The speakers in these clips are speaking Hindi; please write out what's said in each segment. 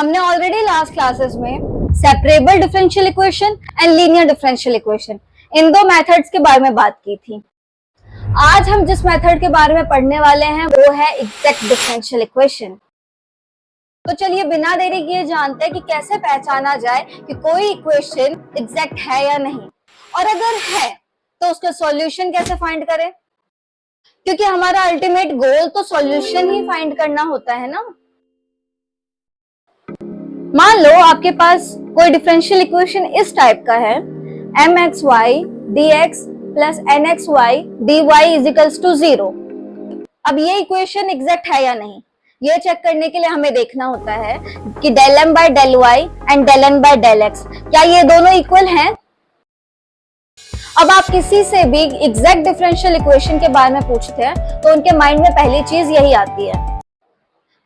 हमने ऑलरेडी लास्ट क्लासेस में separable differential equation and linear differential equation in दो मेथड्स के बारे में बात की थी। आज हम जिस मेथड के बारे में पढ़ने वाले हैं वो है एग्जैक्ट डिफरेंशियल इक्वेशन। तो चलिए बिना देरी किए जानते हैं कि कैसे पहचाना जाए कि कोई इक्वेशन एग्जैक्ट है या नहीं, और अगर है तो उसका सॉल्यूशन कैसे फाइंड करें, क्योंकि हमारा अल्टीमेट गोल तो सॉल्यूशन ही फाइंड करना होता है ना। मान लो आपके पास कोई डिफरेंशियल इक्वेशन इस टाइप का है, mxy dx plus nxy dy is equals to 0। अब ये इक्वेशन एग्जैक्ट है या नहीं, ये चेक करने के लिए हमें देखना होता है कि del m by del y and del n by del x क्या ये दोनों इक्वल हैं। अब आप किसी से भी एग्जैक्ट डिफरेंशियल इक्वेशन के बारे में पूछते हैं तो उनके माइंड में पहली चीज यही आती है,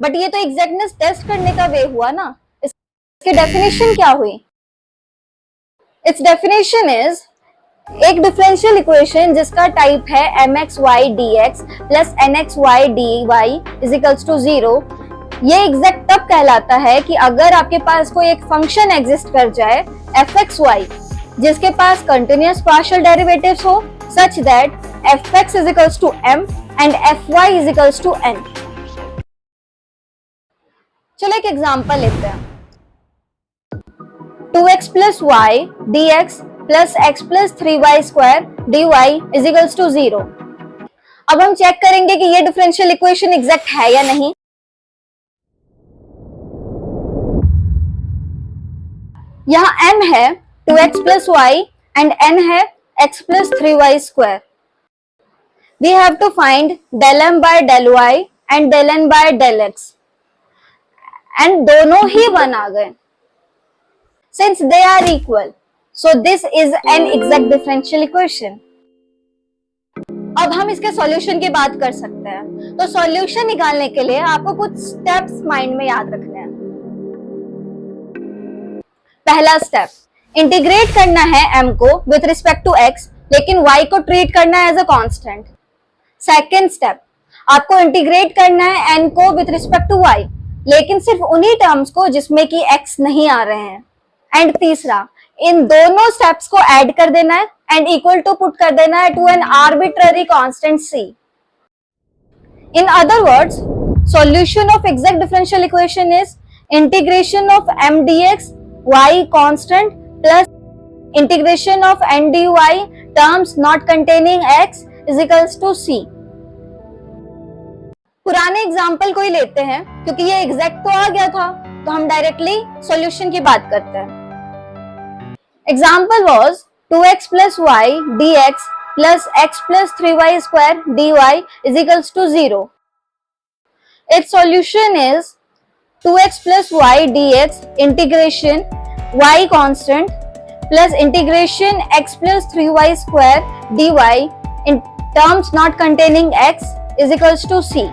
बट ये तो एग्जैक्टनेस टेस्ट करने का वे हुआ ना। इसकी डेफिनेशन क्या हुई? इट्स डेफिनेशन इज एक डिफरेंशियल इक्वेशन जिसका टाइप है mxy dx plus nxy dy is equals to 0। ये एग्जैक्ट तब कहलाता है कि अगर आपके पास कोई एक फंक्शन एग्जिस्ट कर जाए fxy जिसके पास कंटिन्यूअस पार्शियल डेरिवेटिव्स हो such that fx is equals to m and fy is equals to n। चलो एक एग्जांपल लेते हैं। 2x plus y dx plus x plus 3y square dy is equals to 0। अब हम चेक करेंगे कि ये डिफरेंशियल इक्वेशन एग्जैक्ट है या नहीं। यहाँ m है 2x plus y and n है x plus 3y square. We have to find del m by del y and del n by del x, and दोनों ही 1 आ गए। Since they are equal, so this is an exact differential equation. अब हम इसके सॉल्यूशन की बात कर सकते हैं। तो सॉल्यूशन निकालने के लिए आपको कुछ स्टेप्स माइंड में याद रखने हैं। पहला स्टेप, इंटीग्रेट करना है m को विथ रिस्पेक्ट टू x, लेकिन y को ट्रीट करना है as a constant. Second step, आपको इंटीग्रेट करना है n को विथ रिस्पेक्ट टू y, लेकिन सिर्फ उन्हीं टर्म्स को जिसमें कि x नहीं आ रहे हैं। एंड तीसरा, इन दोनों स्टेप्स को ऐड कर देना है एंड इक्वल टू पुट कर देना है to an arbitrary constant c। In other words, solution of exact differential equation is integration of m dx y constant plus integration of n dy terms not containing x is equals to c। पुराने एग्जाम्पल को ही लेते हैं क्योंकि ये एग्जैक्ट तो आ गया था, तो हम डायरेक्टली सॉल्यूशन की बात करते हैं। Example was 2x plus y dx plus x plus 3y square dy is equals to 0. Its solution is 2x plus y dx integration y constant plus integration x plus 3y square dy in terms not containing x is equals to c.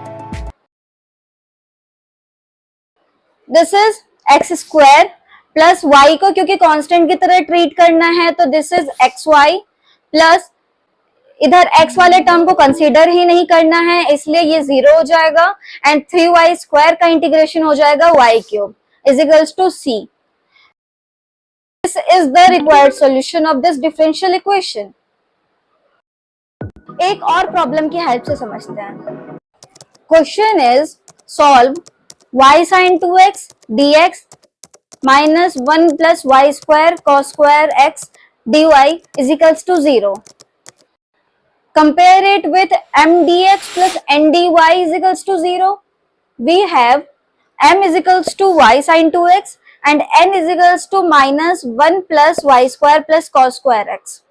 This is x square plus y को क्योंकि कांस्टेंट की तरह ट्रीट करना है तो दिस इज xy प्लस इधर x वाले टर्म को कंसीडर ही नहीं करना है इसलिए ये 0 हो जाएगा एंड 3y स्क्वायर का इंटीग्रेशन हो जाएगा y cube is equals to c। This is the required solution of this differential equation. एक और प्रॉब्लम की हेल्प से समझते हैं। Question is solve y sin 2x dx minus 1 plus y square cos square x dy is equals to 0. Compare it with m dx plus n dy is equals to 0. We have m is equals to y sin 2x and n is equals to minus 1 plus y square plus cos square x.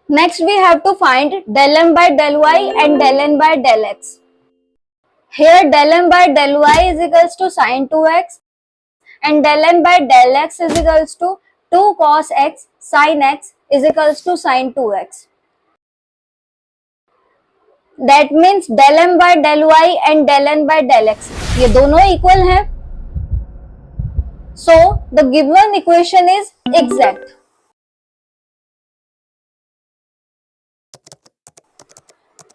Next we have to find del m by del y and del n by del x. Here del m by del y is equals to sin 2x and del n by del x is equals to 2 cos x sin x is equals to sin 2x. That means del m by del y and del n by del x ये दोनों इक्वल हैं, so the given equation is exact.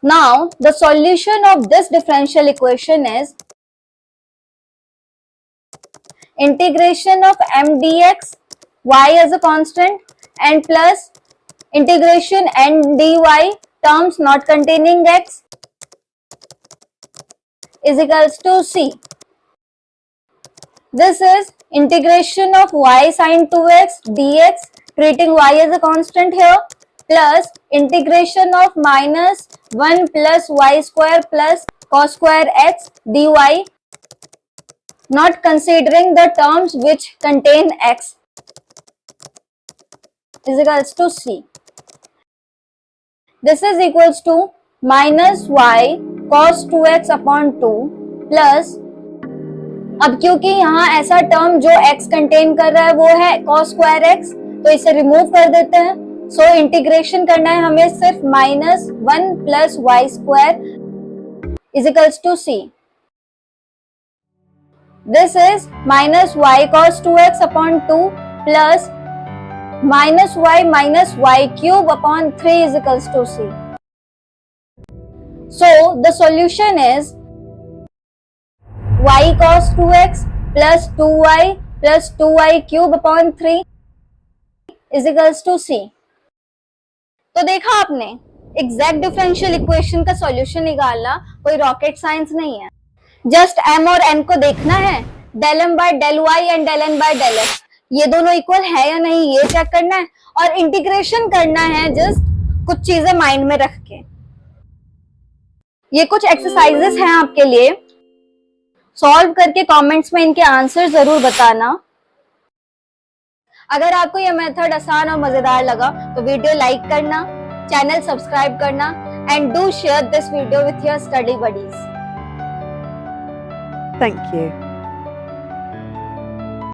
Now the solution of this differential equation is integration of m dx y as a constant and plus integration n dy terms not containing x is equals to c. This is integration of y sin 2x dx treating y as a constant here plus integration of minus 1 plus y square plus cos square x dy not considering the terms which contain x is equals to c. This is equals to minus y cos 2x upon 2 plus, अब क्योंकि यहाँ ऐसा टर्म जो x कंटेन कर रहा है वो है cos square x, तो इसे रिमूव कर देते हैं. सो इंटीग्रेशन करना है हमें सिर्फ minus 1 plus y square is equals to c. This is minus y cos 2x upon 2 plus minus y cube upon 3 is equals to c. So the solution is y cos 2x plus 2y plus 2y cube upon 3 is equals to c. तो देखा आपने, एग्जैक्ट डिफरेंशियल इक्वेशन का सॉल्यूशन निकालना कोई रॉकेट साइंस नहीं है. जस्ट m और n को देखना है, del m by del y and del n by del x ये दोनों इक्वल है या नहीं ये चेक करना है और इंटीग्रेशन करना है जस्ट कुछ चीजें माइंड में रख के. ये कुछ एक्सरसाइजेस हैं आपके लिए, सॉल्व करके कमेंट्स में इनके आंसर जरूर बताना. अगर आपको यह मेथड आसान और मजेदार लगा तो वीडियो लाइक करना, चैनल सब्सक्राइब करना and do share this video with your study buddies. Thank you.